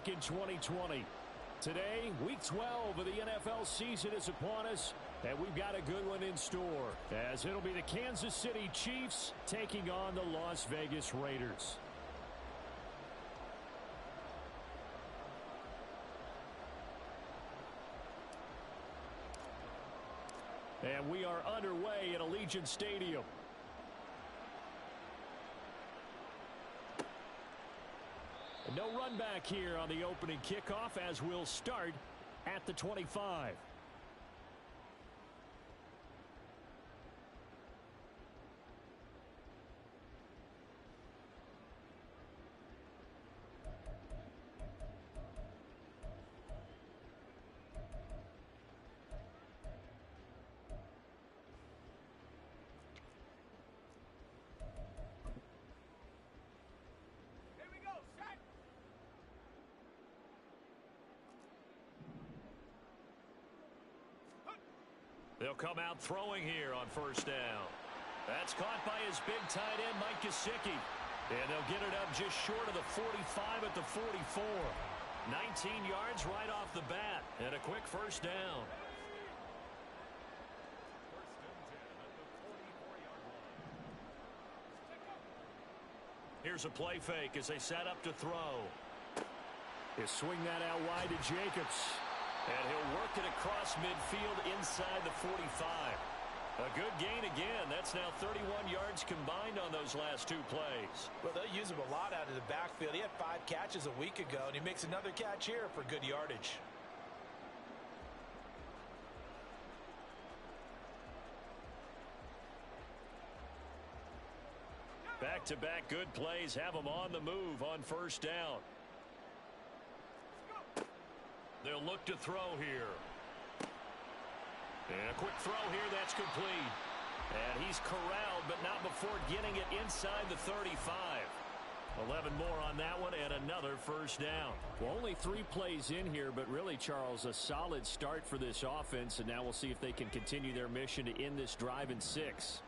back in 2020. Today, Week 12 of the NFL season is upon us, and we've got a good one in store, as it'll be the Kansas City Chiefs taking on the Las Vegas Raiders. And we are underway at Allegiant Stadium. No run back here on the opening kickoff, as we'll start at the 25. They'll come out throwing here on first down. That's caught by his big tight end, Mike Gesicki. And they'll get it up just short of the 45 at the 44. 19 yards right off the bat, and a quick first down. Here's a play fake as they set up to throw. He'll swing that out wide to Jacobs. And he'll work it across midfield inside the 45. A good gain again. That's now 31 yards combined on those last two plays. Well, they'll use him a lot out of the backfield. He had 5 catches a week ago, and he makes another catch here for good yardage. Back-to-back good plays have him on the move on first down. They'll look to throw here. And a quick throw here, that's complete. And he's corralled, but not before getting it inside the 35. 11 more on that one, and another first down. Well, only 3 plays in here, but really, Charles, a solid start for this offense, and now we'll see if they can continue their mission to end this drive in 6.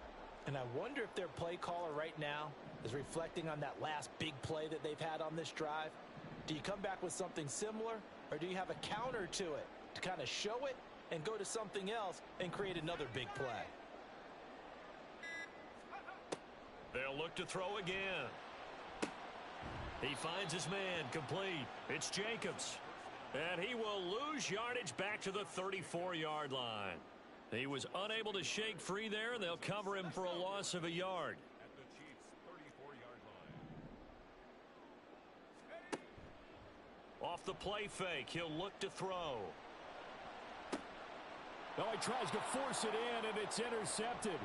And I wonder if their play caller right now is reflecting on that last big play that they've had on this drive. Do you come back with something similar, or do you have a counter to it to kind of show it and go to something else and create another big play? They'll look to throw again. He finds his man, complete. It's Jacobs. And he will lose yardage back to the 34-yard line. He was unable to shake free there, and they'll cover him for a loss of a yard. At the Chiefs' 34-yard line. Off the play fake, he'll look to throw. Oh, he tries to force it in, and it's intercepted.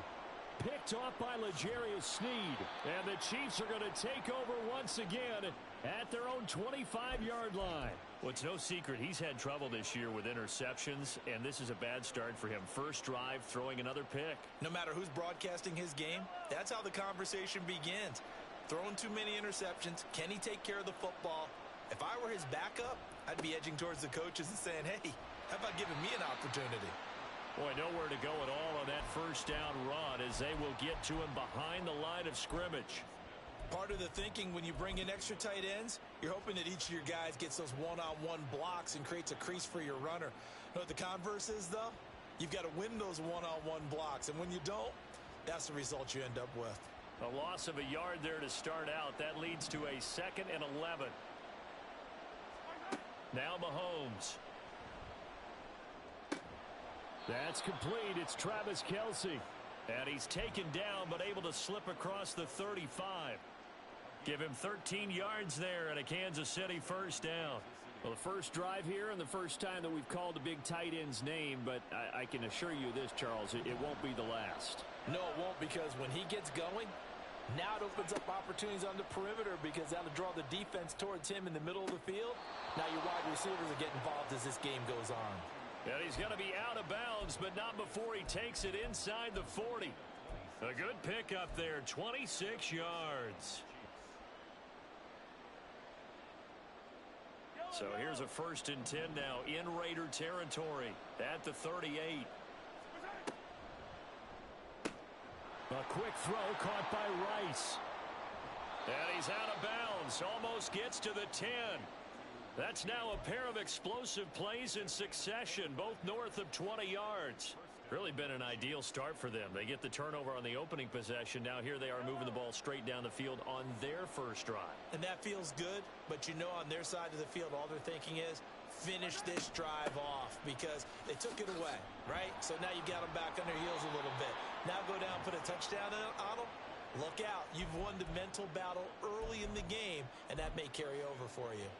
Picked off by L'Jarius Sneed. And the Chiefs are going to take over once again at their own 25-yard line. Well, it's no secret he's had trouble this year with interceptions, and this is a bad start for him. First drive, throwing another pick. No matter who's broadcasting his game, that's how the conversation begins. Throwing too many interceptions. Can he take care of the football? If I were his backup, I'd be edging towards the coaches and saying, hey, how about giving me an opportunity? Boy, nowhere to go at all on that first down run as they will get to him behind the line of scrimmage. Part of the thinking when you bring in extra tight ends, you're hoping that each of your guys gets those one-on-one blocks and creates a crease for your runner. You know what the converse is, though? You've got to win those one-on-one blocks, and when you don't, that's the result you end up with. A loss of a yard there to start out. That leads to a 2nd and 11. Now Mahomes. That's complete. It's Travis Kelce. And he's taken down but able to slip across the 35. Give him 13 yards there and a Kansas City first down. Well, the first drive here and the first time that we've called a big tight end's name, but I can assure you this, Charles, it won't be the last. No, it won't, because when he gets going, now it opens up opportunities on the perimeter because that'll draw the defense towards him in the middle of the field. Now your wide receivers will get involved as this game goes on. And he's going to be out of bounds, but not before he takes it inside the 40. A good pickup there, 26 yards. So here's a 1st and 10 now in Raider territory at the 38. A quick throw caught by Rice. And he's out of bounds, almost gets to the 10. That's now a pair of explosive plays in succession, both north of 20 yards. Really been an ideal start for them. They get the turnover on the opening possession. Now here they are moving the ball straight down the field on their first drive. And that feels good, but you know on their side of the field, all they're thinking is, finish this drive off because they took it away, right? So now you got them back on their heels a little bit. Now go down, put a touchdown on them. Look out. You've won the mental battle early in the game, and that may carry over for you.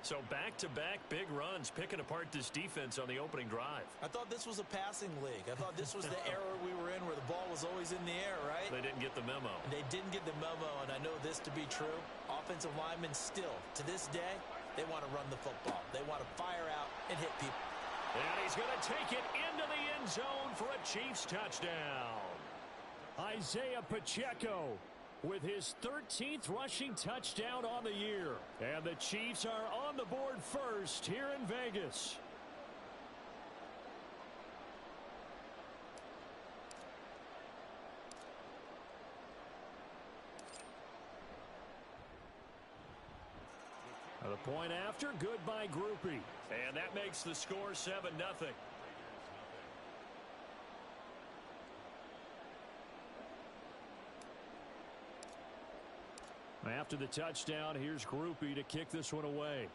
So back-to-back big runs, picking apart this defense on the opening drive. I thought this was a passing league. I thought this was the era we were in where the ball was always in the air, right? They didn't get the memo. And they didn't get the memo, and I know this to be true. Offensive linemen still, to this day, they want to run the football. They want to fire out and hit people. And he's going to take it into the end zone for a Chiefs touchdown. Isaiah Pacheco with his 13th rushing touchdown on the year. And the Chiefs are on the board first here in Vegas. The point after, good by Groupie. And that makes the score 7-0. After the touchdown, here's Groupie to kick this one away.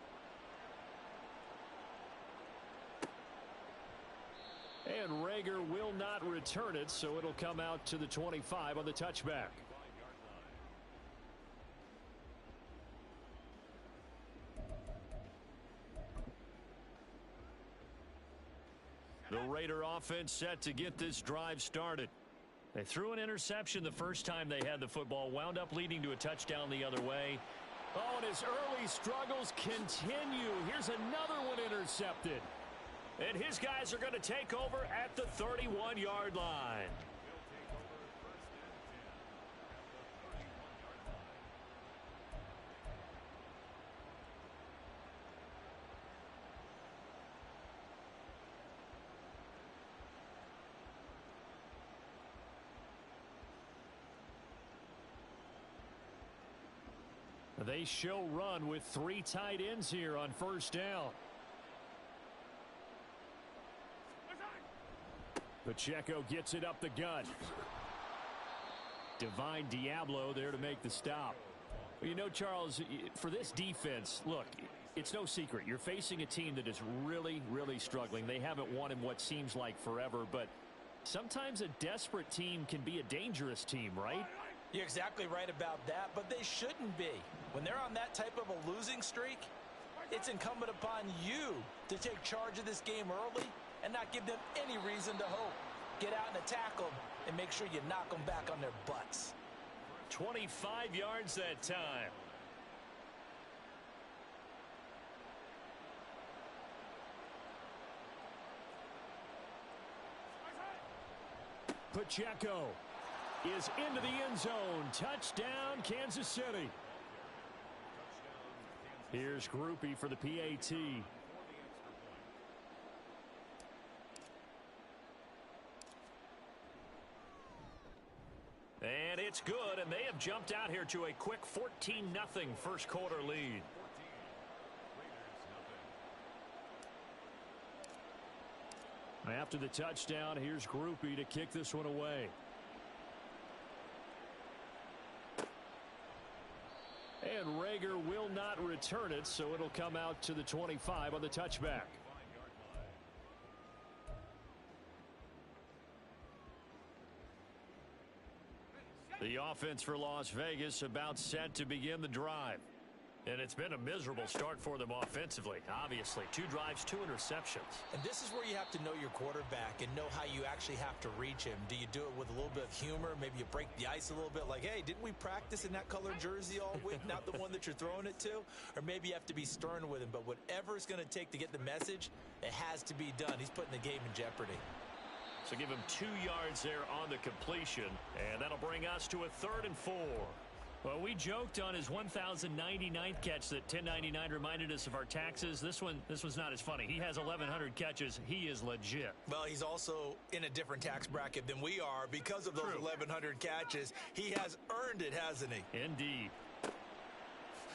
And Rager will not return it, so it'll come out to the 25 on the touchback. The Raider offense set to get this drive started. They threw an interception the first time they had the football, wound up leading to a touchdown the other way. Oh, and his early struggles continue. Here's another one intercepted. And his guys are going to take over at the 31-yard line. They show run with 3 tight ends here on first down. Pacheco gets it up the gut. Divine Diablo there to make the stop. Well, you know, Charles, for this defense, look, it's no secret. You're facing a team that is really, really struggling. They haven't won in what seems like forever, but sometimes a desperate team can be a dangerous team, right? You're exactly right about that, but they shouldn't be. When they're on that type of a losing streak, it's incumbent upon you to take charge of this game early and not give them any reason to hope. Get out and attack them and make sure you knock them back on their butts. 25 yards that time. Pacheco is into the end zone. Touchdown, Kansas City. Here's Groupie for the PAT. And it's good, and they have jumped out here to a quick 14-0 first quarter lead. After the touchdown, here's Groupie to kick this one away. And Rager will not return it, so it'll come out to the 25 on the touchback. The offense for Las Vegas about set to begin the drive. And it's been a miserable start for them offensively. Obviously, 2 drives, 2 interceptions. And this is where you have to know your quarterback and know how you actually have to reach him. Do you do it with a little bit of humor? Maybe you break the ice a little bit like, hey, didn't we practice in that colored jersey all week? Not the one that you're throwing it to? Or maybe you have to be stern with him. But whatever it's going to take to get the message, it has to be done. He's putting the game in jeopardy. So give him 2 yards there on the completion. And that'll bring us to a 3rd and 4. Well, we joked on his 1,099th catch that 1099 reminded us of our taxes. This one's not as funny. He has 1,100 catches. He is legit. Well, he's also in a different tax bracket than we are because of those 1,100 catches. He has earned it, hasn't he? Indeed.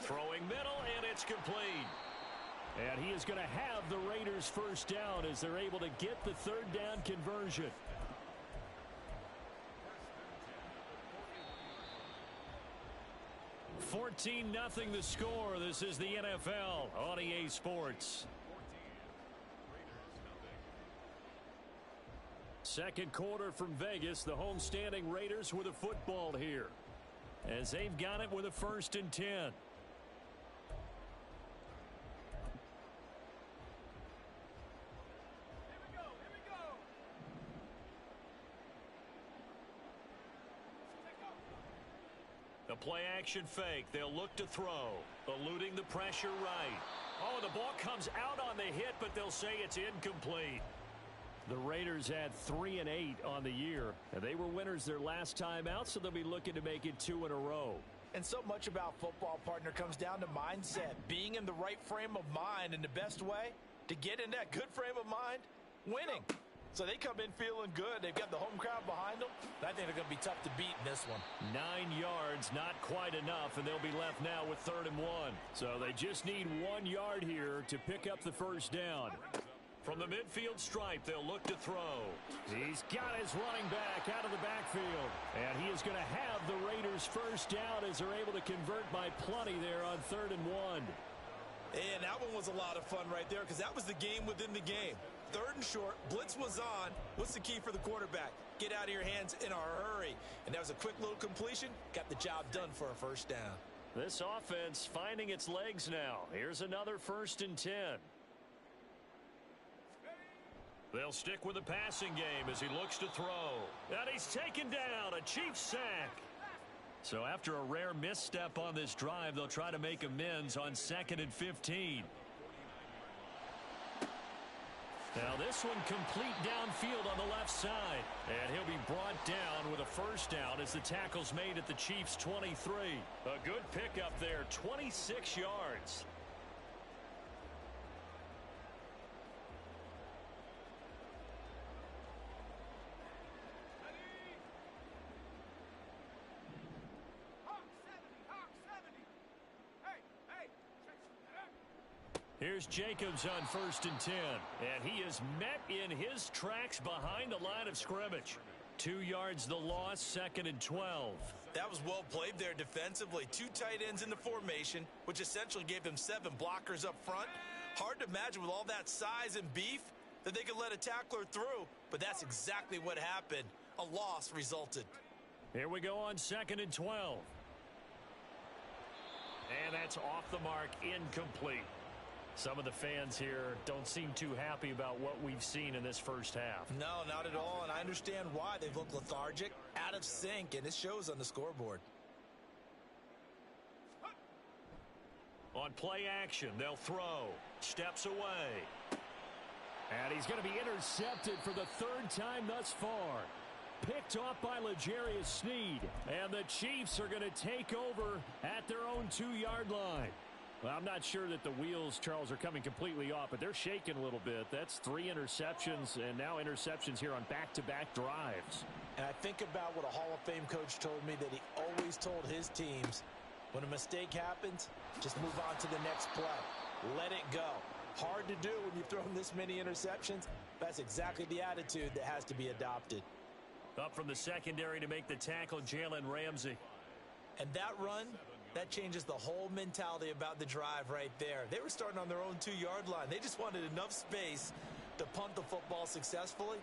Throwing middle, and it's complete. And he is going to have the Raiders first down as they're able to get the third down conversion. 14-0 the score. This is the NFL on EA Sports. Second quarter from Vegas. The homestanding Raiders with a football here, as they've got it with a 1st and 10. The play action fake. They'll look to throw. Eluding the pressure right. Oh, the ball comes out on the hit, but they'll say it's incomplete. The Raiders had 3 and 8 on the year, and they were winners their last time out, so they'll be looking to make it 2 in a row. And so much about football, partner, comes down to mindset. Being in the right frame of mind, and the best way to get in that good frame of mind, winning. So they come in feeling good. They've got the home crowd behind them. I think they're going to be tough to beat in this one. 9 yards, not quite enough, and they'll be left now with 3rd and 1. So they just need 1 yard here to pick up the first down. From the midfield stripe, they'll look to throw. He's got his running back out of the backfield. And he is going to have the Raiders first down as they're able to convert by plenty there on 3rd and 1. And that one was a lot of fun right there because that was the game within the game. 3rd and short, blitz was on. What's the key for the quarterback? Get out of your hands in a hurry. And that was a quick little completion. Got the job done for a first down. This offense finding its legs now. Here's another 1st and 10. They'll stick with the passing game as he looks to throw. And he's taken down. A Chiefs sack. So after a rare misstep on this drive, they'll try to make amends on 2nd and 15. Now this one complete downfield on the left side. And he'll be brought down with a first down as the tackle's made at the Chiefs' 23. A good pickup there, 26 yards. Here's Jacobs on 1st and 10. And he is met in his tracks behind the line of scrimmage. 2 yards the loss, 2nd and 12. That was well played there defensively. 2 tight ends in the formation, which essentially gave them 7 blockers up front. Hard to imagine with all that size and beef that they could let a tackler through, but that's exactly what happened. A loss resulted. Here we go on 2nd and 12. And that's off the mark, incomplete. Some of the fans here don't seem too happy about what we've seen in this first half. No, not at all, and I understand why. They've looked lethargic, out of sync, and it shows on the scoreboard. On play action, they'll throw. Steps away. And he's going to be intercepted for the 3rd time thus far. Picked off by L'Jarius Sneed. And the Chiefs are going to take over at their own 2-yard line. Well, I'm not sure that the wheels, Charles, are coming completely off, but they're shaking a little bit. That's 3 interceptions, and now interceptions here on back-to-back drives. And I think about what a Hall of Fame coach told me that he always told his teams, when a mistake happens, just move on to the next play. Let it go. Hard to do when you've thrown this many interceptions. That's exactly the attitude that has to be adopted. Up from the secondary to make the tackle, Jalen Ramsey. And that run, that changes the whole mentality about the drive right there. They were starting on their own 2-yard line. They just wanted enough space to punt the football successfully.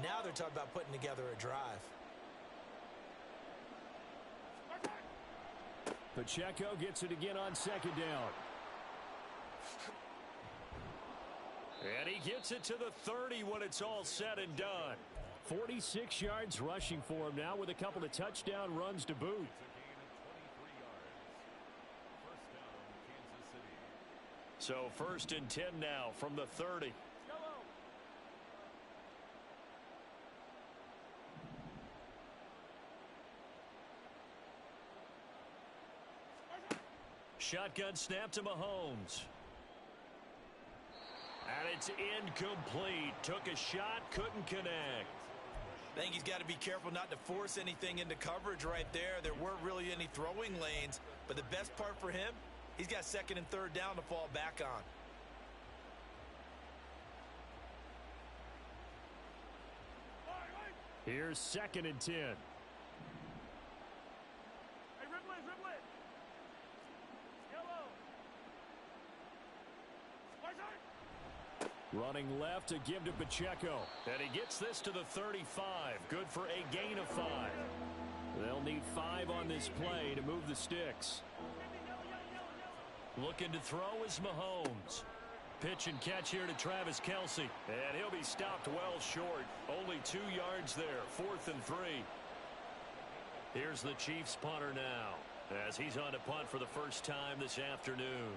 Now they're talking about putting together a drive. Pacheco gets it again on 2nd down. And he gets it to the 30 when it's all said and done. 46 yards rushing for him now with a couple of touchdown runs to boot. So 1st and 10 now from the 30. Shotgun snap to Mahomes. And it's incomplete. Took a shot, couldn't connect. I think he's got to be careful not to force anything into coverage right there. There weren't really any throwing lanes, but the best part for him, he's got 2nd and 3rd down to fall back on. Here's 2nd and 10. Running left to give to Pacheco. And he gets this to the 35. Good for a gain of 5. They'll need 5 on this play to move the sticks. Looking to throw is Mahomes. Pitch and catch here to Travis Kelce. And he'll be stopped well short. Only 2 yards there. 4th and 3. Here's the Chiefs punter now, as he's on to punt for the first time this afternoon.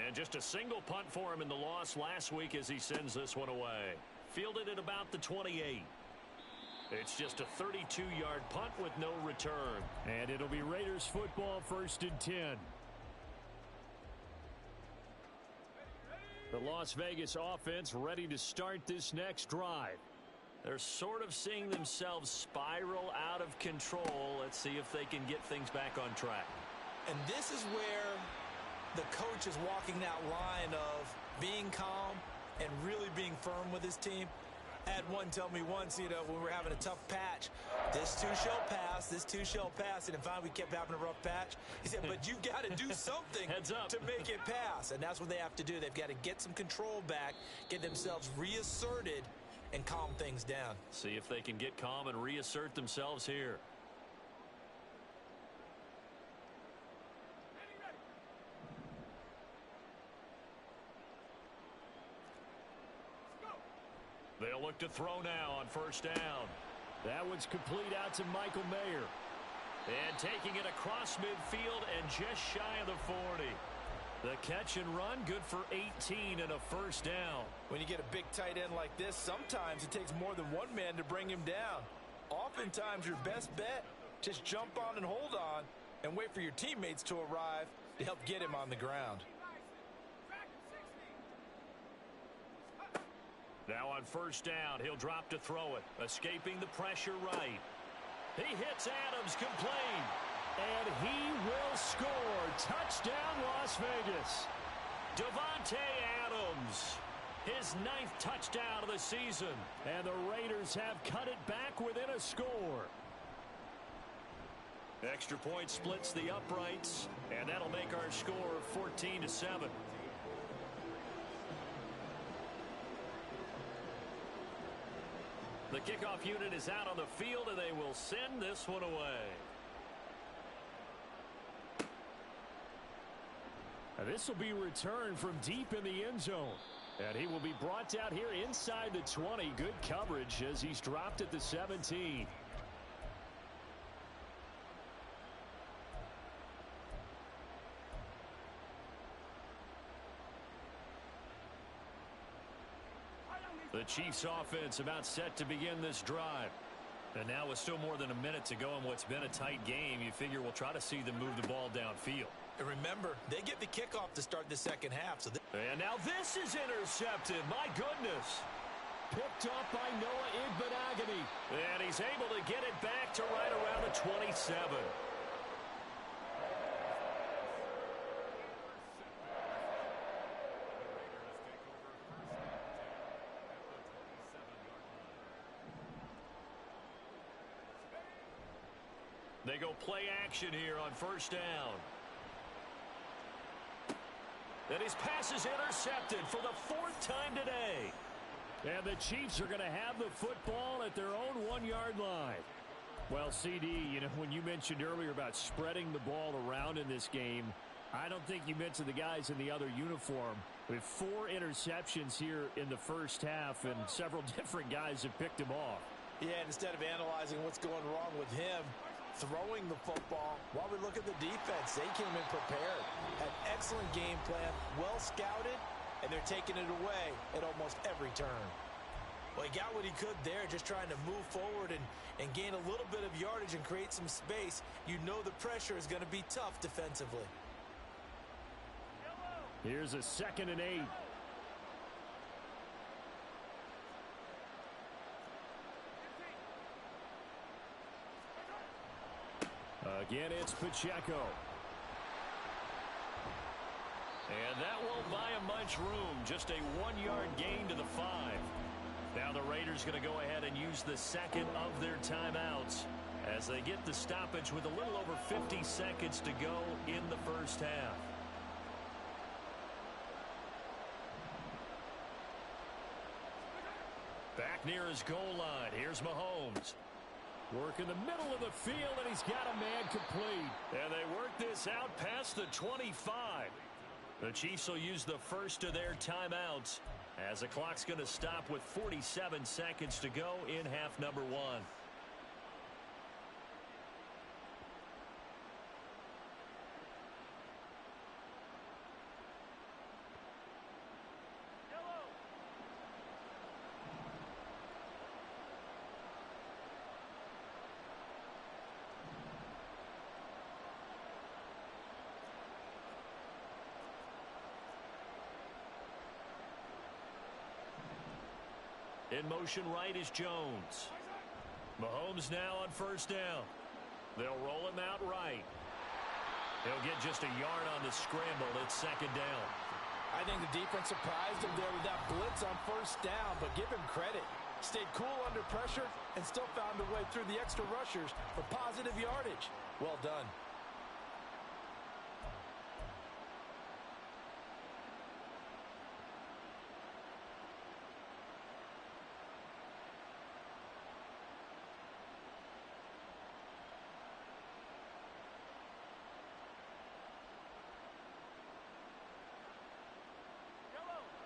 And just a single punt for him in the loss last week as he sends this one away. Fielded at about the 28. It's just a 32-yard punt with no return. And it'll be Raiders football, 1st and 10. The Las Vegas offense ready to start this next drive. They're sort of seeing themselves spiral out of control. Let's see if they can get things back on track. And this is where the coach is walking that line of being calm and really being firm with his team. I had one tell me once, when we were having a tough patch, this too shall pass, this too shall pass. And finally we kept having a rough patch. He said, but you got to do something Heads up. to make it pass. And that's what they have to do. They've got to get some control back, get themselves reasserted, and calm things down. See if they can get calm and reassert themselves here. They'll look to throw now on 1st down. That one's complete out to Michael Mayer. And taking it across midfield and just shy of the 40. The catch and run, good for 18 and a 1st down. When you get a big tight end like this, sometimes it takes more than one man to bring him down. Oftentimes your best bet, just jump on and hold on and wait for your teammates to arrive to help get him on the ground. Now on 1st down, he'll drop to throw it. Escaping the pressure right. He hits Adams complete. And he will score. Touchdown, Las Vegas. Davante Adams. His 9th touchdown of the season. And the Raiders have cut it back within a score. Extra point splits the uprights. And that'll make our score 14-7. The kickoff unit is out on the field, and they will send this one away. Now this will be returned from deep in the end zone. And he will be brought out here inside the 20. Good coverage as he's dropped at the 17. The Chiefs offense about set to begin this drive. And now with still more than a minute to go in what's been a tight game, you figure we'll try to see them move the ball downfield. And remember, they get the kickoff to start the 2nd half. And now this is intercepted. My goodness. Picked off by Noah Igbenogany. And he's able to get it back to right around the 27. They go play action here on 1st down. And his pass is intercepted for the 4th time today. And the Chiefs are going to have the football at their own 1-yard line. Well, CD, when you mentioned earlier about spreading the ball around in this game, I don't think you mentioned the guys in the other uniform. With 4 interceptions here in the 1st half, and several different guys have picked him off. Yeah, and instead of analyzing what's going wrong with him, throwing the football, while we look at the defense, they came in prepared. Had excellent game plan, well scouted, and they're taking it away at almost every turn. Well, he got what he could there, just trying to move forward and gain a little bit of yardage and create some space. You know the pressure is going to be tough defensively. Here's a 2nd and 8. Again, it's Pacheco. And that won't buy him much much room. Just a 1-yard gain to the 5. Now the Raiders going to go ahead and use the second of their timeouts as they get the stoppage with a little over 50 seconds to go in the first half. Back near his goal line. Here's Mahomes. Work in the middle of the field, and he's got a man complete. And they work this out past the 25. The Chiefs will use the first of their timeouts as the clock's going to stop with 47 seconds to go in half number 1. In motion right is Jones. Mahomes now on first down. They'll roll him out right. He'll get just a yard on the scramble. It's second down. I think the defense surprised him there with that blitz on first down, but give him credit. Stayed cool under pressure and still found a way through the extra rushers for positive yardage. Well done.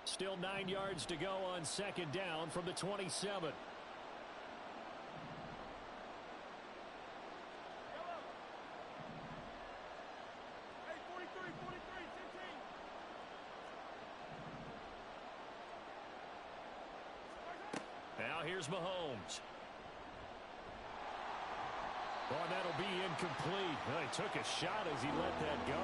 Still 9 yards to go on second down from the 27. Now here's Mahomes. Oh, that'll be incomplete. Well, he took a shot as he let that go.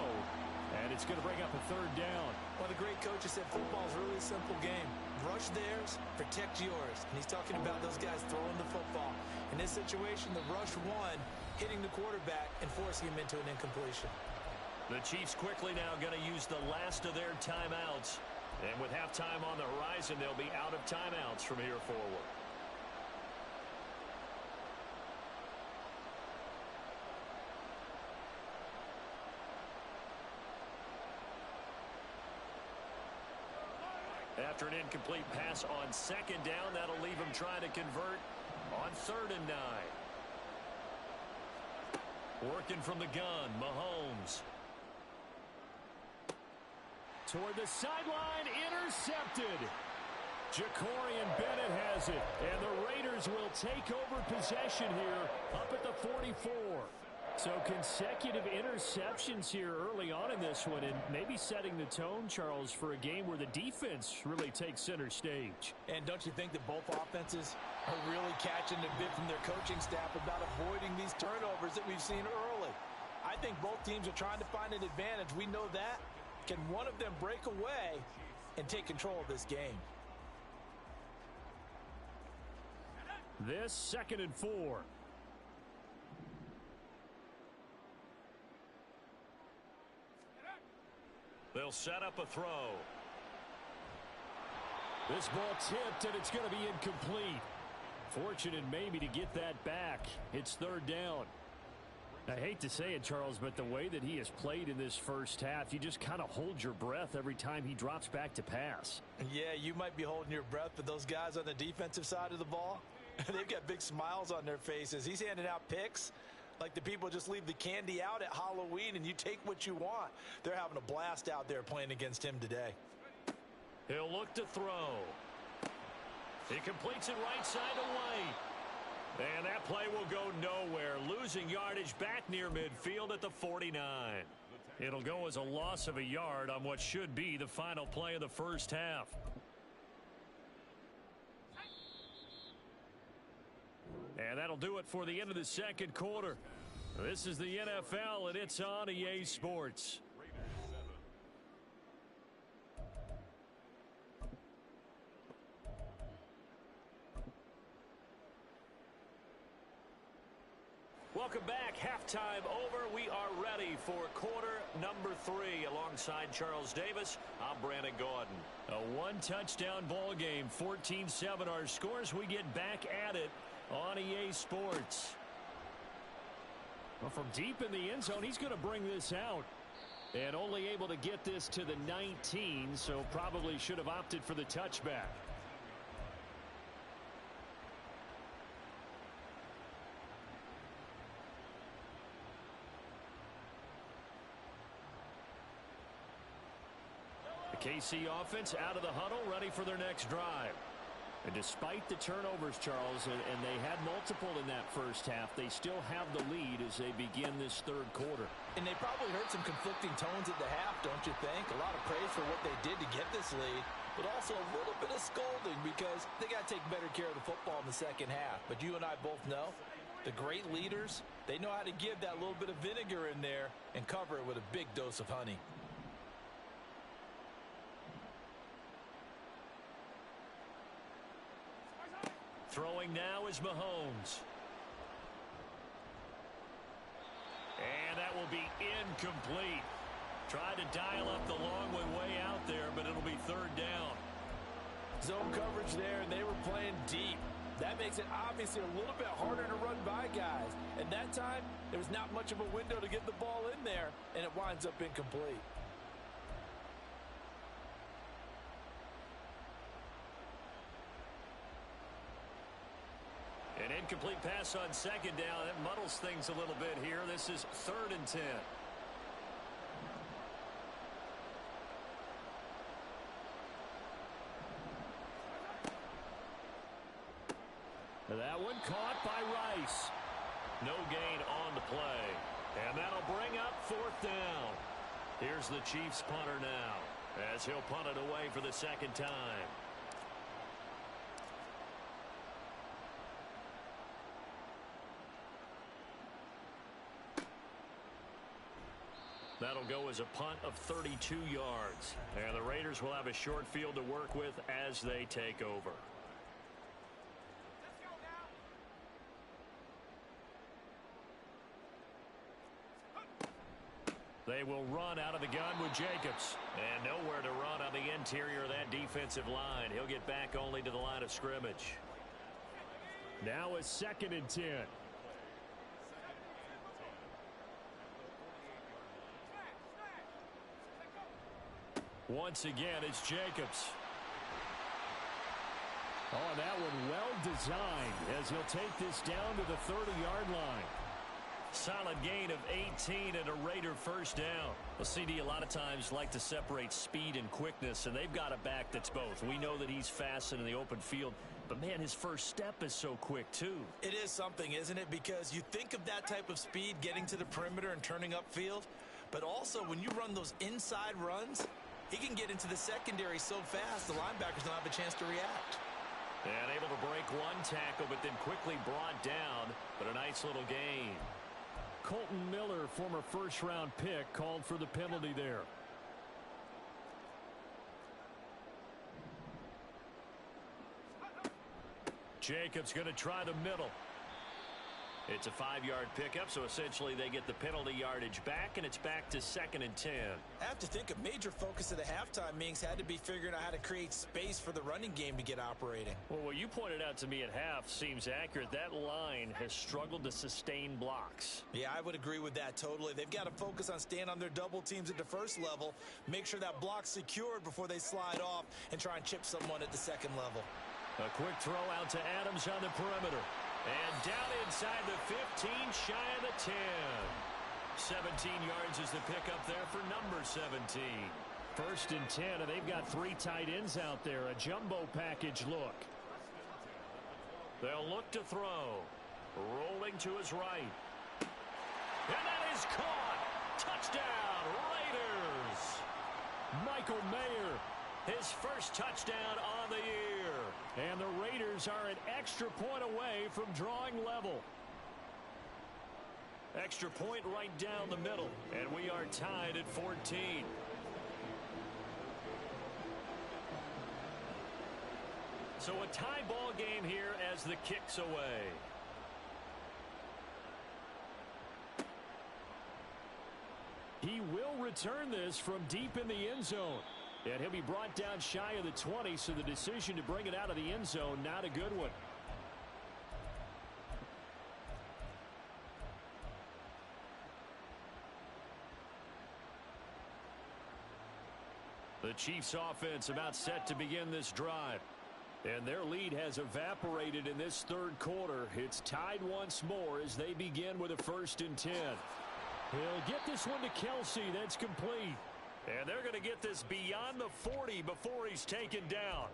And it's going to bring up a third down. One of the great coaches said football is really a simple game. Rush theirs, protect yours. And he's talking about those guys throwing the football. In this situation, the rush one, hitting the quarterback and forcing him into an incompletion. The Chiefs quickly now going to use the last of their timeouts. And with halftime on the horizon, they'll be out of timeouts from here forward. After an incomplete pass on second down, that'll leave him trying to convert on 3rd and 9. Working from the gun, Mahomes. Toward the sideline, intercepted. Jacorian Bennett has it, and the Raiders will take over possession here up at the 44. So consecutive interceptions here early on in this one, and maybe setting the tone, Charles, for a game where the defense really takes center stage. And don't you think that both offenses are really catching a bit from their coaching staff about avoiding these turnovers that we've seen early? I think both teams are trying to find an advantage. We know that. Can one of them break away and take control of this game? This 2nd and 4. They'll set up a throw. This ball tipped, and it's going to be incomplete. Fortunate maybe to get that back. It's 3rd down. I hate to say it, Charles, but the way that he has played in this first half, you just kind of hold your breath every time he drops back to pass. Yeah, you might be holding your breath, but those guys on the defensive side of the ball, they've got big smiles on their faces. He's handing out picks like the people just leave the candy out at Halloween and you take what you want. They're having a blast out there playing against him today. He'll look to throw. He completes it right side to White. And that play will go nowhere. Losing yardage back near midfield at the 49. It'll go as a loss of a yard on what should be the final play of the first half. And that'll do it for the end of the second quarter. This is the NFL, and it's on EA Sports. Welcome back. Halftime over. We are ready for quarter number 3. Alongside Charles Davis, I'm Brandon Gaudin. A one-touchdown ball game, 14-7 our scores. We get back at it on EA Sports. Well, from deep in the end zone, he's going to bring this out. And only able to get this to the 19, so probably should have opted for the touchback. KC offense out of the huddle, ready for their next drive. And despite the turnovers, Charles, and they had multiple in that first half, they still have the lead as they begin this third quarter. And they probably heard some conflicting tones at the half, don't you think? A lot of praise for what they did to get this lead, but also a little bit of scolding because they got to take better care of the football in the second half. But you and I both know the great leaders, they know how to give that little bit of vinegar in there and cover it with a big dose of honey. Throwing now is Mahomes. And that will be incomplete. Tried to dial up the long one way out there, but it'll be third down. Zone coverage there, and they were playing deep. That makes it obviously a little bit harder to run by guys. And that time, there was not much of a window to get the ball in there, and it winds up incomplete. An incomplete pass on second down. That muddles things a little bit here. This is 3rd and 10. That one caught by Rice. No gain on the play. And that'll bring up 4th down. Here's the Chiefs punter now, as he'll punt it away for the second time. That'll go as a punt of 32 yards. And the Raiders will have a short field to work with as they take over. They will run out of the gun with Jacobs. And nowhere to run on the interior of that defensive line. He'll get back only to the line of scrimmage. Now a 2nd and 10. Once again, it's Jacobs. Oh, that one well designed as he'll take this down to the 30-yard line. Solid gain of 18 and a Raider first down. Well, CD a lot of times like to separate speed and quickness, and they've got a back that's both. We know that he's fast in the open field, but, man, his first step is so quick, too. It is something, isn't it? Because you think of that type of speed getting to the perimeter and turning upfield, but also when you run those inside runs, he can get into the secondary so fast the linebackers don't have a chance to react. And able to break one tackle, but then quickly brought down, but a nice little gain. Colton Miller, former first-round pick, called for the penalty there. Jacobs going to try the middle. It's a 5-yard pickup, so essentially they get the penalty yardage back, and it's back to 2nd and 10. I have to think a major focus of the halftime meetings had to be figuring out how to create space for the running game to get operating. Well, what you pointed out to me at half seems accurate. That line has struggled to sustain blocks. Yeah, I would agree with that totally. They've got to focus on staying on their double teams at the first level, make sure that block's secured before they slide off, and try and chip someone at the second level. A quick throw out to Adams on the perimeter. And down inside the 15, shy of the 10. 17 yards is the pickup there for number 17. 1st and 10, and they've got 3 tight ends out there. A jumbo package look. They'll look to throw. Rolling to his right. And that is caught. Touchdown, Raiders. Michael Mayer. His first touchdown on the year. And the Raiders are an extra point away from drawing level. Extra point right down the middle. And we are tied at 14. So a tie ball game here as the kick's away. He will return this from deep in the end zone. And he'll be brought down shy of the 20, so the decision to bring it out of the end zone, not a good one. The Chiefs offense about set to begin this drive. And their lead has evaporated in this third quarter. It's tied once more as they begin with a 1st and 10. He'll get this one to Kelsey. That's complete. And they're going to get this beyond the 40 before he's taken down.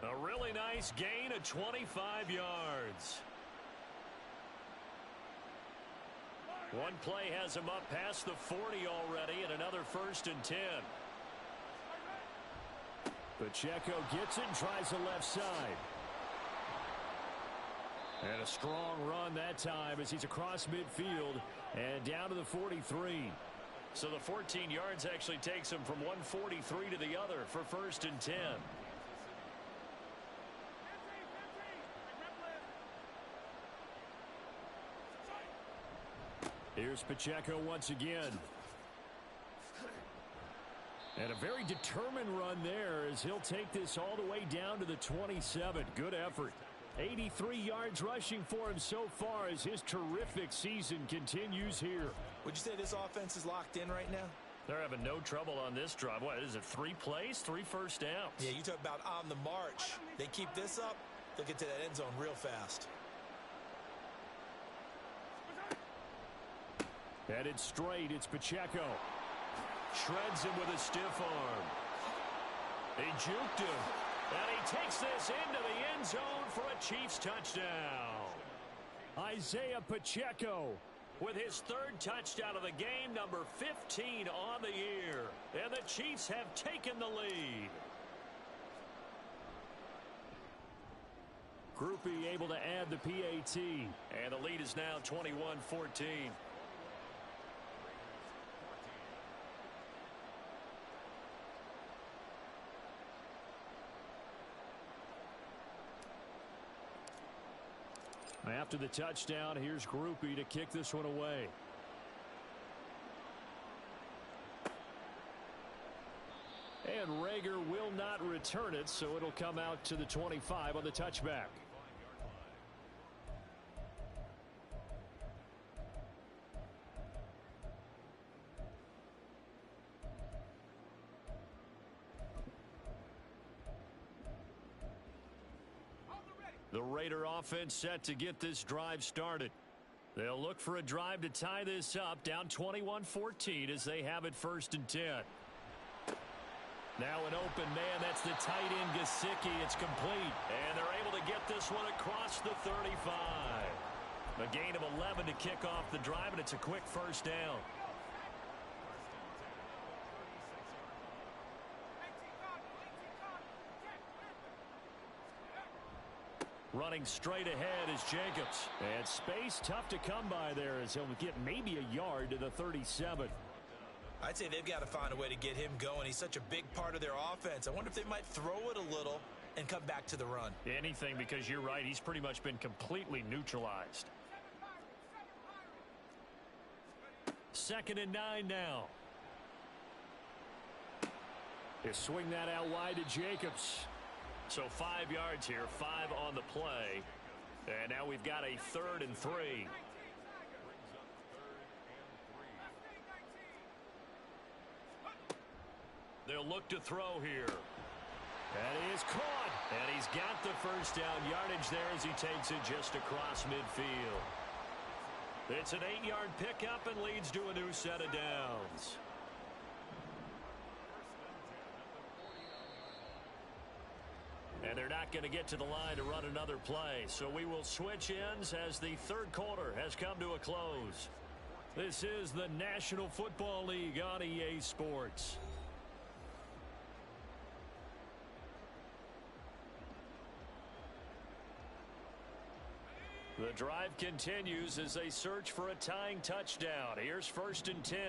A really nice gain of 25 yards. One play has him up past the 40 already, and another 1st and 10. Pacheco gets it and tries the left side. And a strong run that time as he's across midfield and down to the 43. So the 14 yards actually takes him from 143 to the other for 1st and 10. Here's Pacheco once again. And a very determined run there as he'll take this all the way down to the 27. Good effort. 83 yards rushing for him so far as his terrific season continues here. Would you say this offense is locked in right now? They're having no trouble on this drive. What is it, 3 plays, 3 first downs? Yeah, you talk about on the march. They keep this up, they'll get to that end zone real fast. Headed straight, it's Pacheco. Shreds him with a stiff arm. He juked him. And he takes this into the end zone for a Chiefs touchdown. Isaiah Pacheco with his 3rd touchdown of the game, number 15 on the year. And the Chiefs have taken the lead. Groupie able to add the PAT. And the lead is now 21-14. After the touchdown, here's Groupie to kick this one away. And Rager will not return it, so it'll come out to the 25 on the touchback. The Raider offense set to get this drive started. They'll look for a drive to tie this up, down 21-14 as they have it 1st and 10. Now an open man, that's the tight end Gesicki. It's complete, and they're able to get this one across the 35. A gain of 11 to kick off the drive, and it's a quick 1st down. Running straight ahead is Jacobs. And space tough to come by there as he'll get maybe a yard to the 37. I'd say they've got to find a way to get him going. He's such a big part of their offense. I wonder if they might throw it a little and come back to the run. Anything, because you're right. He's pretty much been completely neutralized. 2nd and 9 now. They swing that out wide to Jacobs. So 5 yards here, 5 on the play. And now we've got a 3rd and 3. They'll look to throw here. And he is caught. And he's got the 1st down yardage there as he takes it just across midfield. It's an 8-yard pickup and leads to a new set of downs. And they're not going to get to the line to run another play. So we will switch ends as the 3rd quarter has come to a close. This is the National Football League on EA Sports. The drive continues as they search for a tying touchdown. Here's 1st and 10.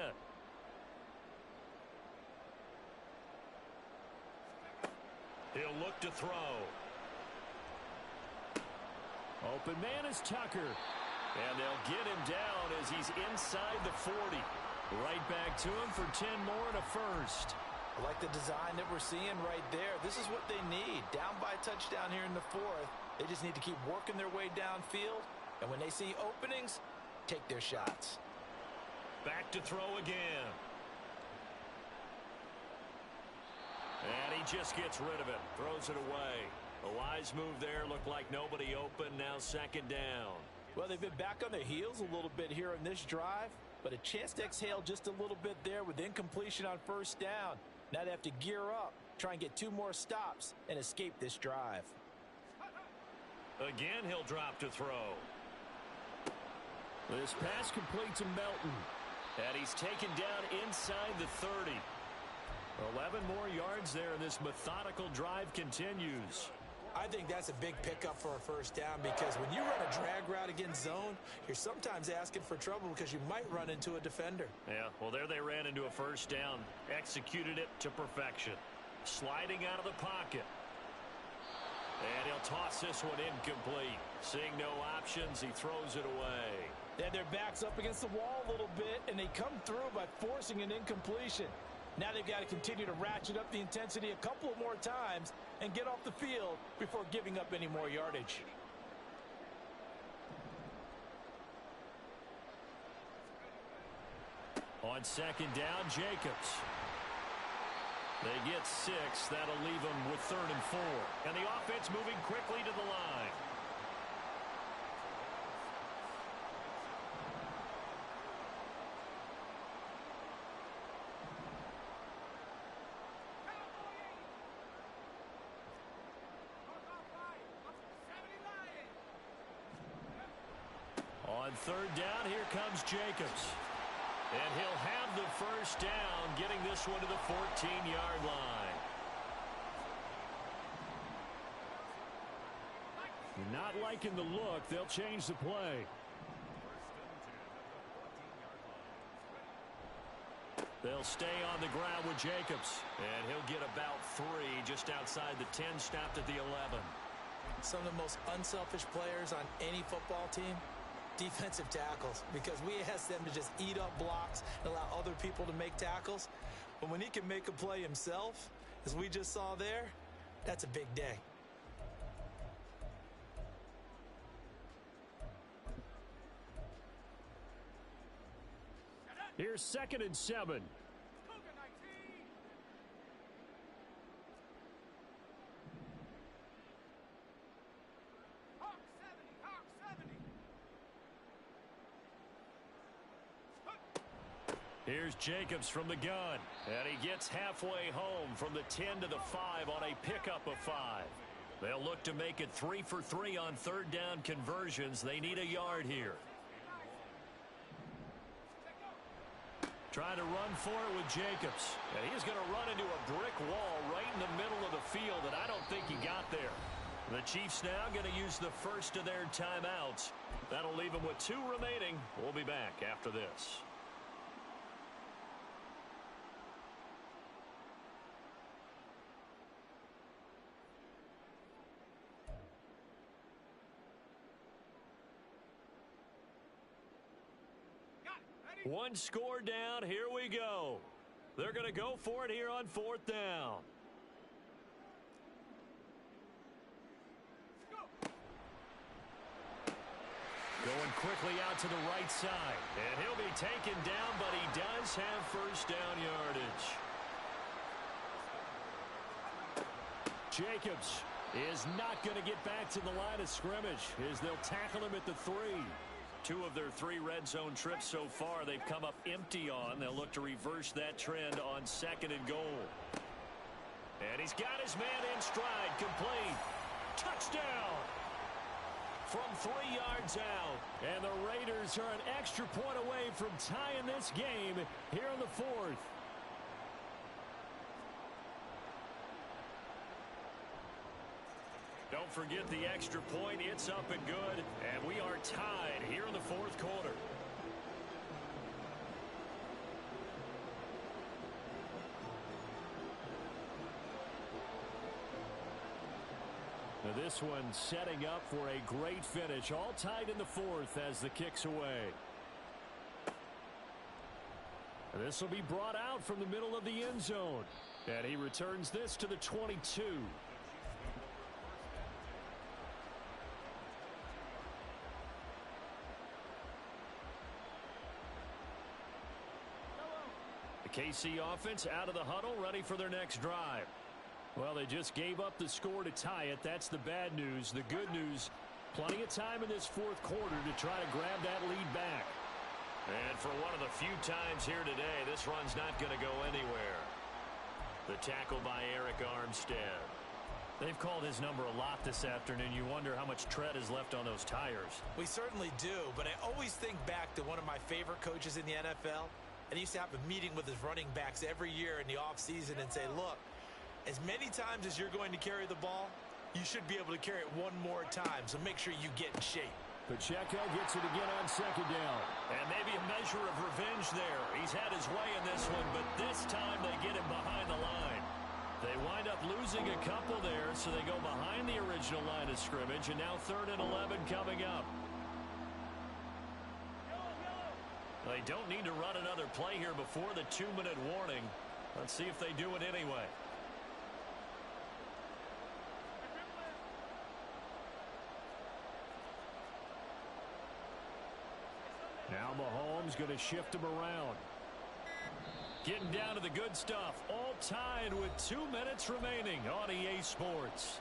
He'll look to throw. Open man is Tucker. And they'll get him down as he's inside the 40. Right back to him for 10 more and a first. I like the design that we're seeing right there. This is what they need. Down by a touchdown here in the fourth. They just need to keep working their way downfield. And when they see openings, take their shots. Back to throw again. And he just gets rid of it. Throws it away. A wise move there. Looked like nobody open. Now second down. Well, they've been back on their heels a little bit here on this drive. But a chance to exhale just a little bit there with incompletion on first down. Now they have to gear up, try and get 2 more stops, and escape this drive. Again, he'll drop to throw. This pass complete to Melton. And he's taken down inside the 30. 11 more yards there, and this methodical drive continues. I think that's a big pickup for a first down because when you run a drag route against zone, you're sometimes asking for trouble because you might run into a defender. Yeah, well, there they ran into a first down. Executed it to perfection. Sliding out of the pocket. And he'll toss this one incomplete. Seeing no options, he throws it away. They had their backs up against the wall a little bit, and they come through by forcing an incompletion. Now they've got to continue to ratchet up the intensity a couple of more times and get off the field before giving up any more yardage. On second down, Jacobs. They get 6. That'll leave them with 3rd and 4. And the offense moving quickly to the line. On 3rd down, here comes Jacobs. And he'll have the first down, getting this one to the 14-yard line. Not liking the look. They'll change the play. They'll stay on the ground with Jacobs. And he'll get about 3 just outside the 10, stopped at the 11. Some of the most unselfish players on any football team, defensive tackles, because we ask them to just eat up blocks and allow other people to make tackles. But when he can make a play himself, as we just saw there, that's a big day. Here's 2nd and 7. Here's Jacobs from the gun. And he gets halfway home from the 10 to the 5 on a pickup of 5. They'll look to make it 3 for 3 on 3rd down conversions. They need a yard here. Trying to run for it with Jacobs. And he's going to run into a brick wall right in the middle of the field, and I don't think he got there. The Chiefs now going to use the first of their timeouts. That'll leave them with 2 remaining. We'll be back after this. One score down. Here we go. They're going to go for it here on 4th down. Going quickly out to the right side. And he'll be taken down, but he does have first down yardage. Jacobs is not going to get back to the line of scrimmage as they'll tackle him at the 3. 2 of their 3 red zone trips so far they've come up empty on. They'll look to reverse that trend on 2nd and goal. And he's got his man in stride. Complete. Touchdown. From 3 yards out. And the Raiders are an extra point away from tying this game here in the 4th. Don't forget the extra point. It's up and good. And we are tied here in the 4th quarter. Now this one setting up for a great finish. All tied in the 4th as the kick's away. This will be brought out from the middle of the end zone. And he returns this to the 22. The KC offense out of the huddle, ready for their next drive. Well, they just gave up the score to tie it. That's the bad news. The good news, plenty of time in this fourth quarter to try to grab that lead back. And for one of the few times here today, this run's not going to go anywhere. The tackle by Eric Armstead. They've called his number a lot this afternoon. You wonder how much tread is left on those tires. We certainly do, but I always think back to one of my favorite coaches in the NFL. And he used to have a meeting with his running backs every year in the offseason and say, look, as many times as you're going to carry the ball, you should be able to carry it one more time, so make sure you get in shape. Pacheco gets it again on second down. And maybe a measure of revenge there. He's had his way in this one, but this time they get him behind the line. They wind up losing a couple there, so they go behind the original line of scrimmage, and now 3rd and 11 coming up. They don't need to run another play here before the 2-minute warning. Let's see if they do it anyway. Now Mahomes going to shift him around. Getting down to the good stuff. All tied with 2 minutes remaining on EA Sports.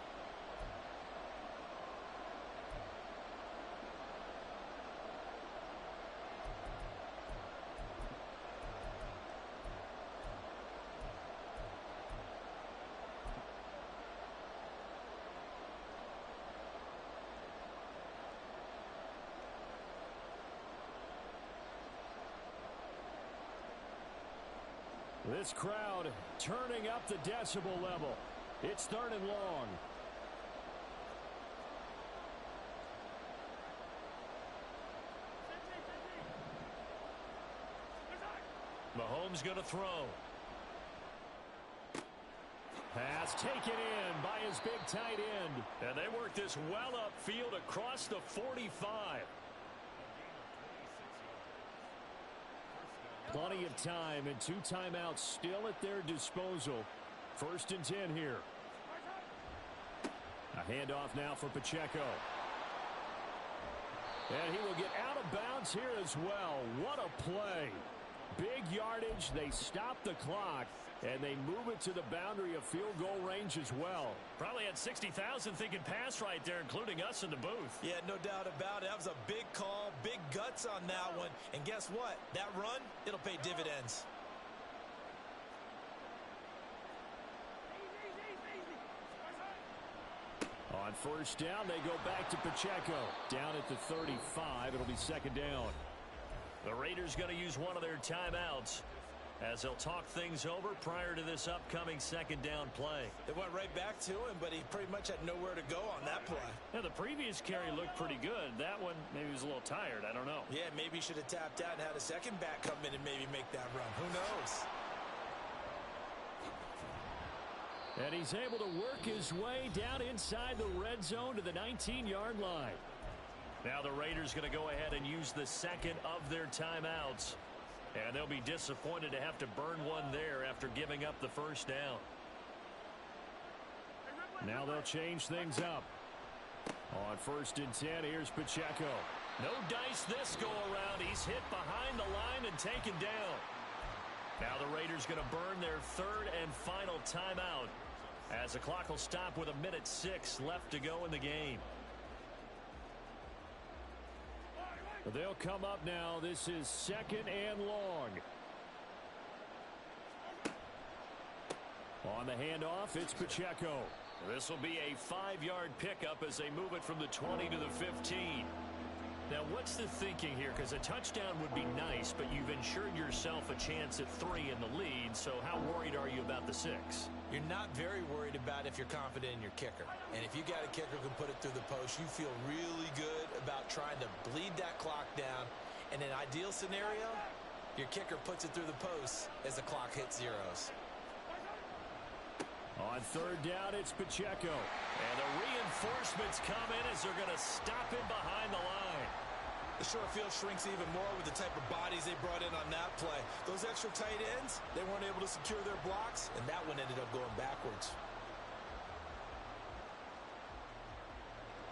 This crowd turning up the decibel level. It's 3rd and long. Mahomes going to throw. Pass taken in by his big tight end. And they work this well upfield across the 45. Plenty of time and 2 timeouts still at their disposal. 1st and 10 here. A handoff now for Pacheco. And he will get out of bounds here as well. What a play. Big yardage. They stop the clock. And they move it to the boundary of field goal range as well. Probably had 60,000 thinking pass right there, including us in the booth. Yeah, no doubt about it. That was a big call, big guts on that one. And guess what? That run, it'll pay dividends. On 1st down, they go back to Pacheco. Down at the 35, it'll be 2nd down. The Raiders going to use one of their timeouts as they'll talk things over prior to this upcoming 2nd down play. It went right back to him, but he pretty much had nowhere to go on that play. Yeah, the previous carry looked pretty good. That one, maybe he was a little tired. I don't know. Yeah, maybe he should have tapped out and had a second back come in and maybe make that run. Who knows? And he's able to work his way down inside the red zone to the 19-yard line. Now the Raiders going to go ahead and use the 2nd of their timeouts. And they'll be disappointed to have to burn one there after giving up the 1st down. Now they'll change things up. On 1st and 10, here's Pacheco. No dice this go around. He's hit behind the line and taken down. Now the Raiders going to burn their 3rd and final timeout as the clock will stop with 1:06 left to go in the game. They'll come up now. This is 2nd and long. On the handoff, it's Pacheco. This will be a 5-yard pickup as they move it from the 20 to the 15. Now, what's the thinking here? Because a touchdown would be nice, but you've ensured yourself a chance at 3 in the lead, so how worried are you about the 6? You're not very worried about if you're confident in your kicker. And if you got a kicker who can put it through the post, you feel really good about trying to bleed that clock down. In an ideal scenario, your kicker puts it through the post as the clock hits zeros. On 3rd down, it's Pacheco. And the reinforcements come in as they're going to stop him behind the line. The short field shrinks even more with the type of bodies they brought in on that play. Those extra tight ends, they weren't able to secure their blocks, and that one ended up going backwards.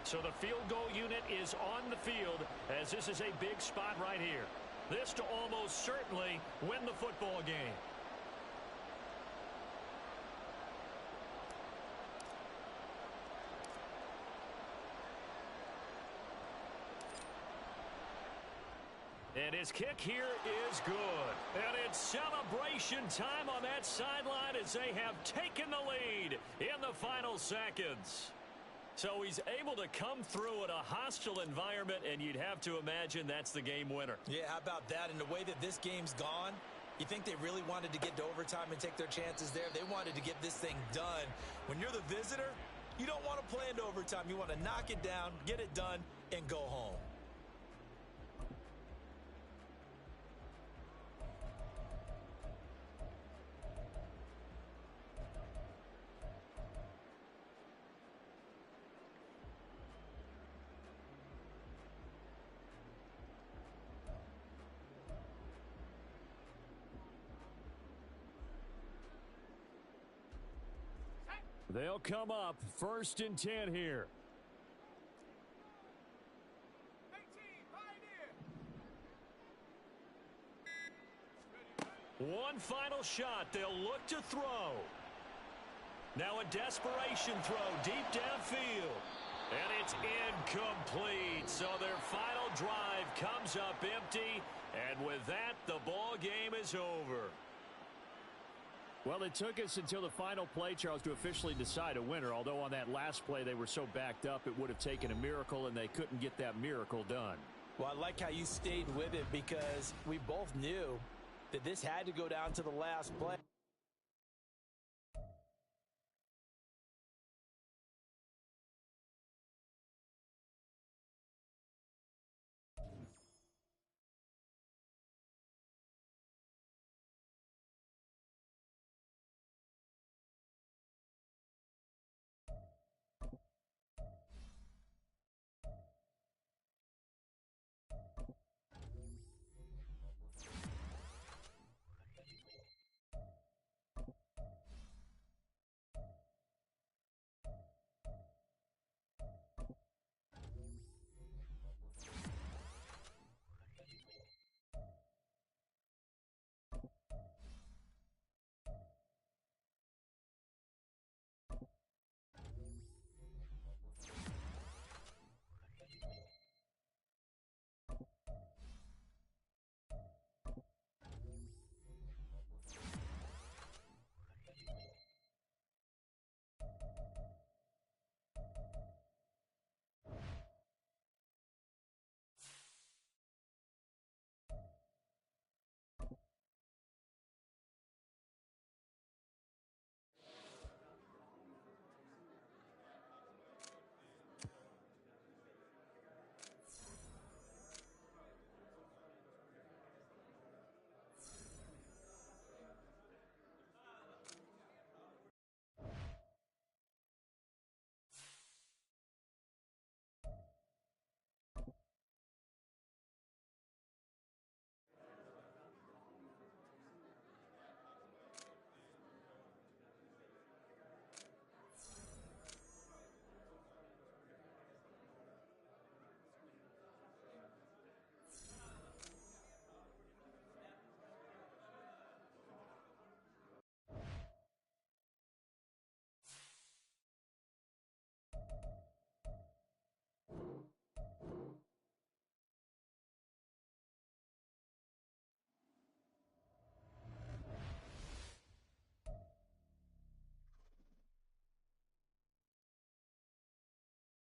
So the field goal unit is on the field as this is a big spot right here. This to almost certainly win the football game. And his kick here is good. And it's celebration time on that sideline as they have taken the lead in the final seconds. So he's able to come through in a hostile environment, and you'd have to imagine that's the game winner. Yeah, how about that? And the way that this game's gone, you think they really wanted to get to overtime and take their chances there? They wanted to get this thing done. When you're the visitor, you don't want to play into overtime. You want to knock it down, get it done, and go home. They'll come up 1st and 10 here. One final shot. They'll look to throw. Now a desperation throw deep downfield. And it's incomplete. So their final drive comes up empty. And with that, the ball game is over. Well, it took us until the final play, Charles, to officially decide a winner. Although on that last play they were so backed up, it would have taken a miracle, and they couldn't get that miracle done. Well, I like how you stayed with it because we both knew that this had to go down to the last play.